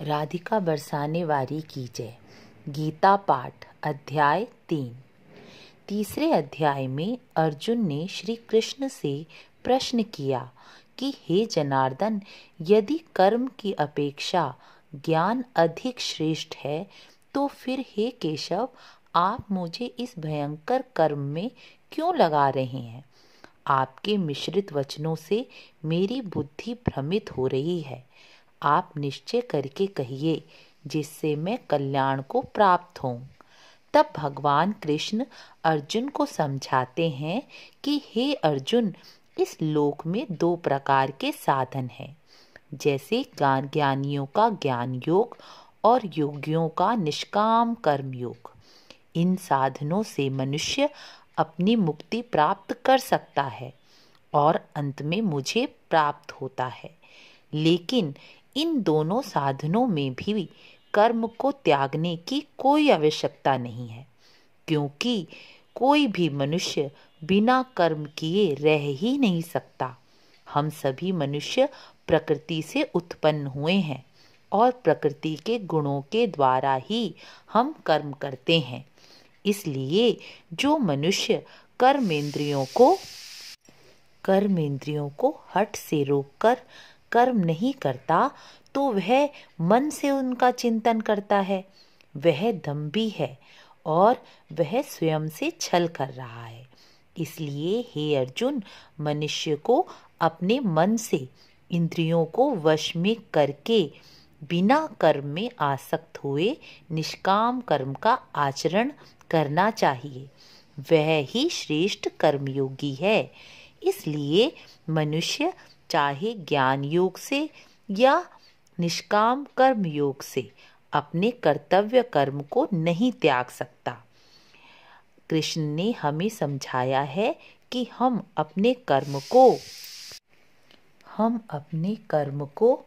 राधिका बरसाने वारी की जय। गीता पाठ अध्याय 3। तीसरे अध्याय में अर्जुन ने श्री कृष्ण से प्रश्न किया कि हे जनार्दन, यदि कर्म की अपेक्षा ज्ञान अधिक श्रेष्ठ है तो फिर हे केशव, आप मुझे इस भयंकर कर्म में क्यों लगा रहे हैं? आपके मिश्रित वचनों से मेरी बुद्धि भ्रमित हो रही है। आप निश्चय करके कहिए जिससे मैं कल्याण को प्राप्त होऊं। तब भगवान कृष्ण अर्जुन को समझाते हैं कि हे अर्जुन, इस लोक में 2 प्रकार के साधन हैं, जैसे ज्ञानियों का ज्ञान योग और योगियों का निष्काम कर्म योग। इन साधनों से मनुष्य अपनी मुक्ति प्राप्त कर सकता है और अंत में मुझे प्राप्त होता है। लेकिन इन दोनों साधनों में भी कर्म को त्यागने की कोई आवश्यकता नहीं है, क्योंकि कोई भी मनुष्य बिना कर्म किए रह ही नहीं सकता। हम सभी मनुष्य प्रकृति से उत्पन्न हुए हैं और प्रकृति के गुणों के द्वारा ही हम कर्म करते हैं। इसलिए जो मनुष्य कर्मेंद्रियों को हठ से रोककर कर्म नहीं करता तो वह मन से उनका चिंतन करता है, वह दंभी है और वह स्वयं से छल कर रहा है। इसलिए हे अर्जुन, मनुष्य को अपने मन से इंद्रियों को वश में करके बिना कर्म में आसक्त हुए निष्काम कर्म का आचरण करना चाहिए। वह ही श्रेष्ठ कर्मयोगी है। इसलिए मनुष्य चाहे ज्ञान योग से या निष्काम कर्म योग से अपने कर्तव्य कर्म को नहीं त्याग सकता। कृष्ण ने हमें समझाया है कि हम अपने कर्म को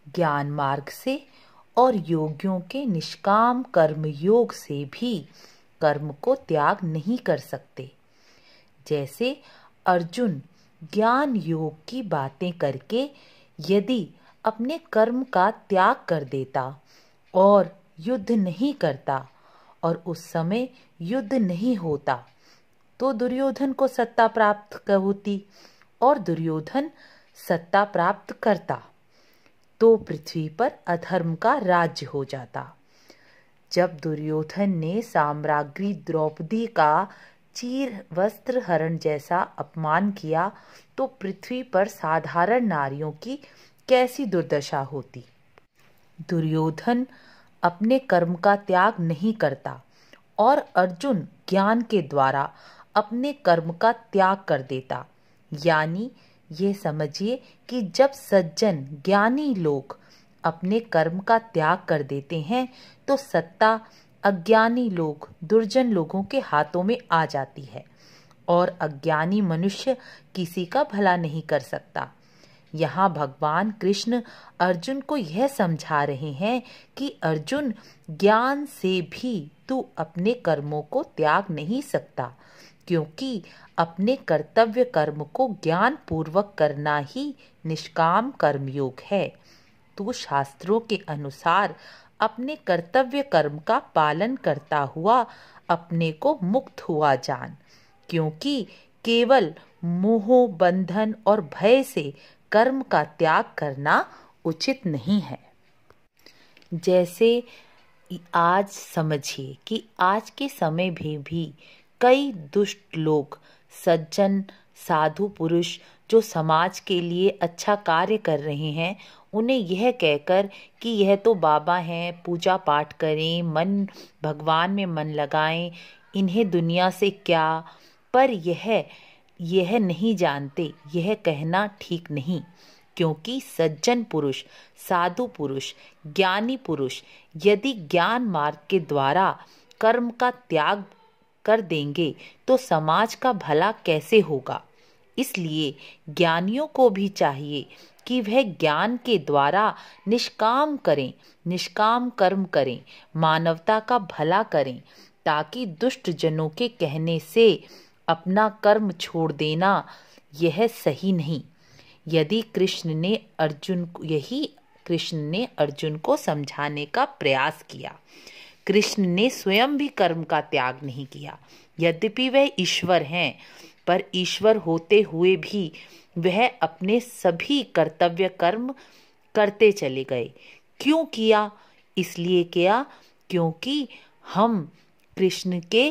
ज्ञान मार्ग से और योगियों के निष्काम कर्म योग से भी कर्म को त्याग नहीं कर सकते। जैसे अर्जुन ज्ञान योग की बातें करके यदि अपने कर्म का त्याग कर देता और युद्ध नहीं करता और उस समय युद्ध नहीं होता तो दुर्योधन को सत्ता प्राप्त होती और दुर्योधन सत्ता प्राप्त करता तो पृथ्वी पर अधर्म का राज्य हो जाता। जब दुर्योधन ने साम्राज्ञी द्रौपदी का चीर वस्त्र हरण जैसा अपमान किया तो पृथ्वी पर साधारण नारियों की कैसी दुर्दशा होती। दुर्योधन अपने कर्म का त्याग नहीं करता और अर्जुन ज्ञान के द्वारा अपने कर्म का त्याग कर देता। यानी ये समझिए कि जब सज्जन ज्ञानी लोग अपने कर्म का त्याग कर देते हैं तो सत्ता अज्ञानी लोग दुर्जन लोगों के हाथों में आ जाती है और अज्ञानी मनुष्य किसी का भला नहीं कर सकता। यहाँ भगवान कृष्ण अर्जुन को यह समझा रहे हैं कि अर्जुन, ज्ञान से भी तू अपने कर्मों को त्याग नहीं सकता, क्योंकि अपने कर्तव्य कर्म को ज्ञान पूर्वक करना ही निष्काम कर्मयोग है। तू शास्त्रों के अनुसार अपने कर्तव्य कर्म का पालन करता हुआ अपने को मुक्त हुआ जान, क्योंकि केवल मोह, बंधन और भय से कर्म का त्याग करना उचित नहीं है। जैसे आज समझिए कि आज के समय में भी कई दुष्ट लोग, सज्जन साधु पुरुष जो समाज के लिए अच्छा कार्य कर रहे हैं, उन्हें यह कहकर कि यह तो बाबा हैं, पूजा पाठ करें, भगवान में मन लगाएं, इन्हें दुनिया से क्या, पर यह नहीं जानते, यह कहना ठीक नहीं, क्योंकि सज्जन पुरुष, साधु पुरुष, ज्ञानी पुरुष यदि ज्ञान मार्ग के द्वारा कर्म का त्याग कर देंगे तो समाज का भला कैसे होगा। इसलिए ज्ञानियों को भी चाहिए कि वह ज्ञान के द्वारा निष्काम कर्म करें, मानवता का भला करें, ताकि दुष्ट जनों के कहने से अपना कर्म छोड़ देना यह सही नहीं। यदि कृष्ण ने अर्जुन को यही कृष्ण ने अर्जुन को समझाने का प्रयास किया। कृष्ण ने स्वयं भी कर्म का त्याग नहीं किया। यद्यपि वह ईश्वर हैं, पर ईश्वर होते हुए भी वह अपने सभी कर्तव्य कर्म करते चले गए। क्यों किया? इसलिए किया क्योंकि हम कृष्ण के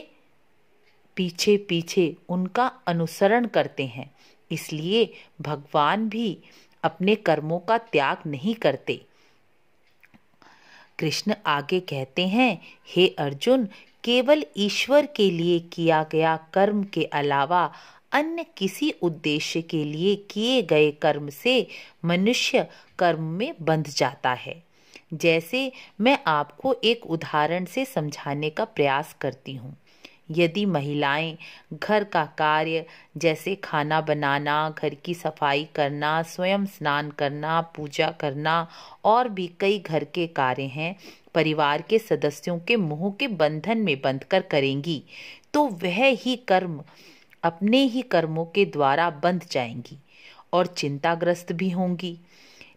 पीछे पीछे उनका अनुसरण करते हैं। इसलिए भगवान भी अपने कर्मों का त्याग नहीं करते। कृष्ण आगे कहते हैं, हे अर्जुन, केवल ईश्वर के लिए किया गया कर्म के अलावा अन्य किसी उद्देश्य के लिए किए गए कर्म से मनुष्य कर्म में बंध जाता है। जैसे मैं आपको एक उदाहरण से समझाने का प्रयास करती हूँ। यदि महिलाएं घर का कार्य जैसे खाना बनाना, घर की सफाई करना, स्वयं स्नान करना, पूजा करना और भी कई घर के कार्य हैं, परिवार के सदस्यों के मोह के बंधन में बंधकर करेंगी, तो वह ही कर्म अपने ही कर्मों के द्वारा बंध जाएंगी और चिंताग्रस्त भी होंगी।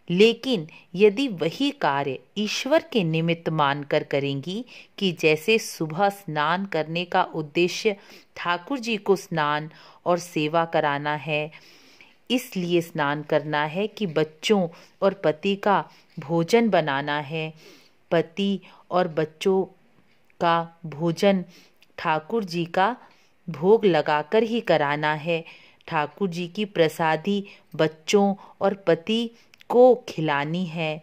लेकिन यदि वही कार्य ईश्वर के निमित्त मानकर करेंगी कि जैसे सुबह स्नान करने का उद्देश्य ठाकुर जी को स्नान और सेवा कराना है, इसलिए स्नान करना है कि बच्चों और पति का भोजन बनाना है, पति और बच्चों का भोजन ठाकुर जी का भोग लगाकर ही कराना है, ठाकुर जी की प्रसादी बच्चों और पति को खिलानी है,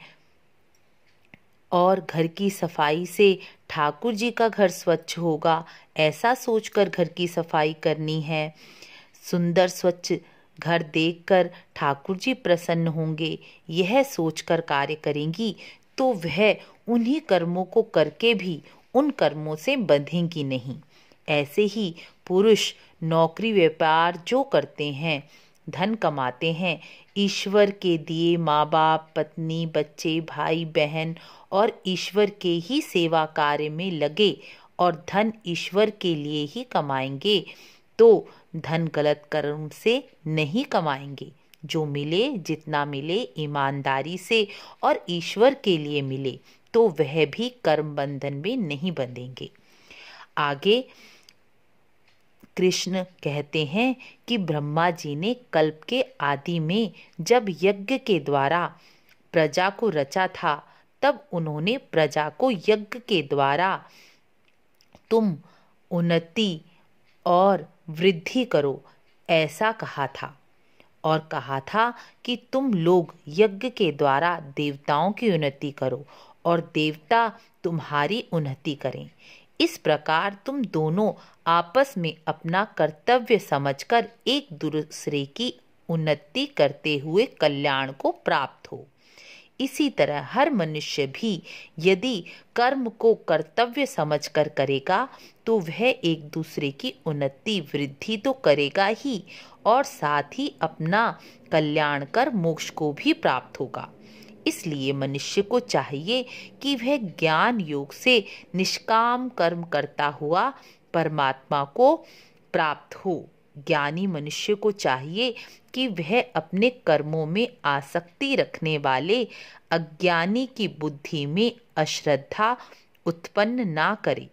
और घर की सफाई से ठाकुर जी का घर स्वच्छ होगा, ऐसा सोचकर घर की सफाई करनी है। सुंदर स्वच्छ घर देखकर ठाकुर जी प्रसन्न होंगे, यह सोचकर कार्य करेंगी तो वह उन्हीं कर्मों को करके भी उन कर्मों से बंधेंगी नहीं। ऐसे ही पुरुष नौकरी व्यापार जो करते हैं, धन कमाते हैं, ईश्वर के दिए माँ बाप, पत्नी, बच्चे, भाई बहन और ईश्वर के ही सेवा कार्य में लगे और धन ईश्वर के लिए ही कमाएंगे, तो धन गलत कर्म से नहीं कमाएंगे। जो मिले, जितना मिले ईमानदारी से और ईश्वर के लिए मिले, तो वह भी कर्म बंधन में नहीं बंधेंगे। आगे कृष्ण कहते हैं कि ब्रह्मा जी ने कल्प के आदि में जब यज्ञ के द्वारा प्रजा को रचा था, तब उन्होंने प्रजा को यज्ञ के द्वारा तुम उन्नति और वृद्धि करो ऐसा कहा था, और कहा था कि तुम लोग यज्ञ के द्वारा देवताओं की उन्नति करो और देवता तुम्हारी उन्नति करें। इस प्रकार तुम दोनों आपस में अपना कर्तव्य समझकर एक दूसरे की उन्नति करते हुए कल्याण को प्राप्त हो। इसी तरह हर मनुष्य भी यदि कर्म को कर्तव्य समझकर करेगा, तो वह एक दूसरे की उन्नति वृद्धि तो करेगा ही, और साथ ही अपना कल्याण कर मोक्ष को भी प्राप्त होगा। इसलिए मनुष्य को चाहिए कि वह ज्ञान योग से निष्काम कर्म करता हुआ परमात्मा को प्राप्त हो। ज्ञानी मनुष्य को चाहिए कि वह अपने कर्मों में आसक्ति रखने वाले अज्ञानी की बुद्धि में अश्रद्धा उत्पन्न ना करे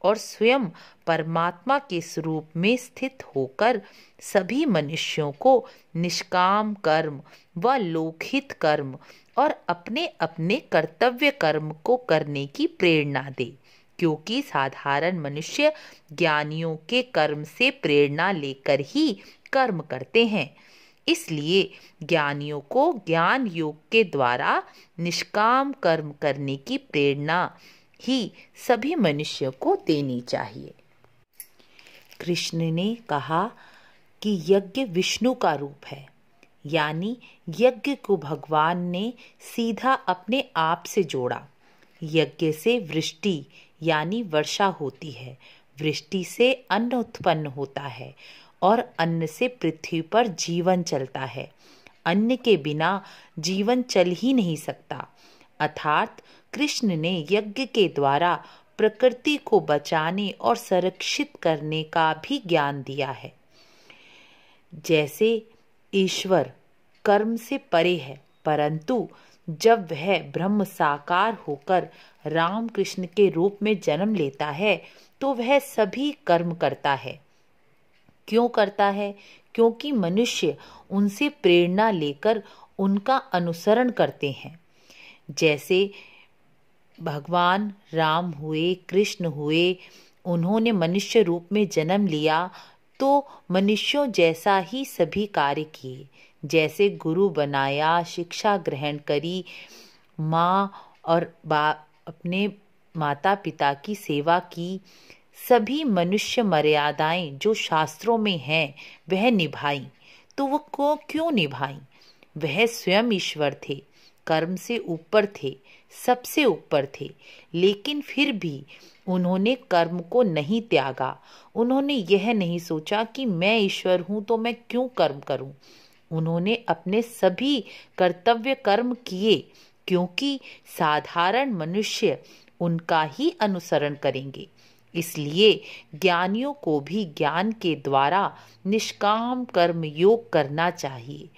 और स्वयं परमात्मा के स्वरूप में स्थित होकर सभी मनुष्यों को निष्काम कर्म व लोकहित कर्म और अपने अपने कर्तव्य कर्म को करने की प्रेरणा दे, क्योंकि साधारण मनुष्य ज्ञानियों के कर्म से प्रेरणा लेकर ही कर्म करते हैं। इसलिए ज्ञानियों को ज्ञान योग के द्वारा निष्काम कर्म करने की प्रेरणा ही सभी मनुष्यों को देनी चाहिए। कृष्ण ने कहा कि यज्ञ विष्णु का रूप है, यानी यज्ञ को भगवान ने सीधा अपने आप से जोड़ा। यज्ञ से वृष्टि यानी वर्षा होती है, वृष्टि से अन्न उत्पन्न होता है और अन्न से पृथ्वी पर जीवन चलता है। अन्न के बिना जीवन चल ही नहीं सकता। अर्थात कृष्ण ने यज्ञ के द्वारा प्रकृति को बचाने और संरक्षित करने का भी ज्ञान दिया है। जैसे ईश्वर कर्म से परे है, परंतु जब वह ब्रह्म साकार होकर राम कृष्ण के रूप में जन्म लेता है तो वह सभी कर्म करता है। क्यों करता है? क्योंकि मनुष्य उनसे प्रेरणा लेकर उनका अनुसरण करते हैं। जैसे भगवान राम हुए, कृष्ण हुए, उन्होंने मनुष्य रूप में जन्म लिया तो मनुष्यों जैसा ही सभी कार्य किए। जैसे गुरु बनाया, शिक्षा ग्रहण करी, माँ और अपने माता पिता की सेवा की, सभी मनुष्य मर्यादाएं जो शास्त्रों में हैं वह निभाई। तो वो क्यों निभाई? वह स्वयं ईश्वर थे, कर्म से ऊपर थे, सबसे ऊपर थे, लेकिन फिर भी उन्होंने कर्म को नहीं त्यागा। उन्होंने यह नहीं सोचा कि मैं ईश्वर हूं तो मैं क्यों कर्म करूं। उन्होंने अपने सभी कर्तव्य कर्म किए, क्योंकि साधारण मनुष्य उनका ही अनुसरण करेंगे। इसलिए ज्ञानियों को भी ज्ञान के द्वारा निष्काम कर्म योग करना चाहिए।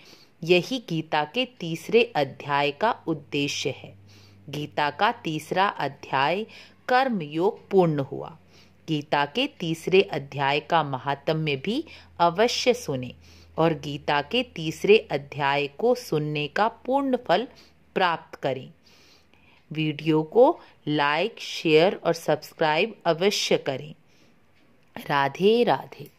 यही गीता के तीसरे अध्याय का उद्देश्य है। गीता का तीसरा अध्याय कर्म योग पूर्ण हुआ। गीता के तीसरे अध्याय का महात्म्य भी अवश्य सुने और गीता के तीसरे अध्याय को सुनने का पूर्ण फल प्राप्त करें। वीडियो को लाइक, शेयर और सब्सक्राइब अवश्य करें। राधे राधे।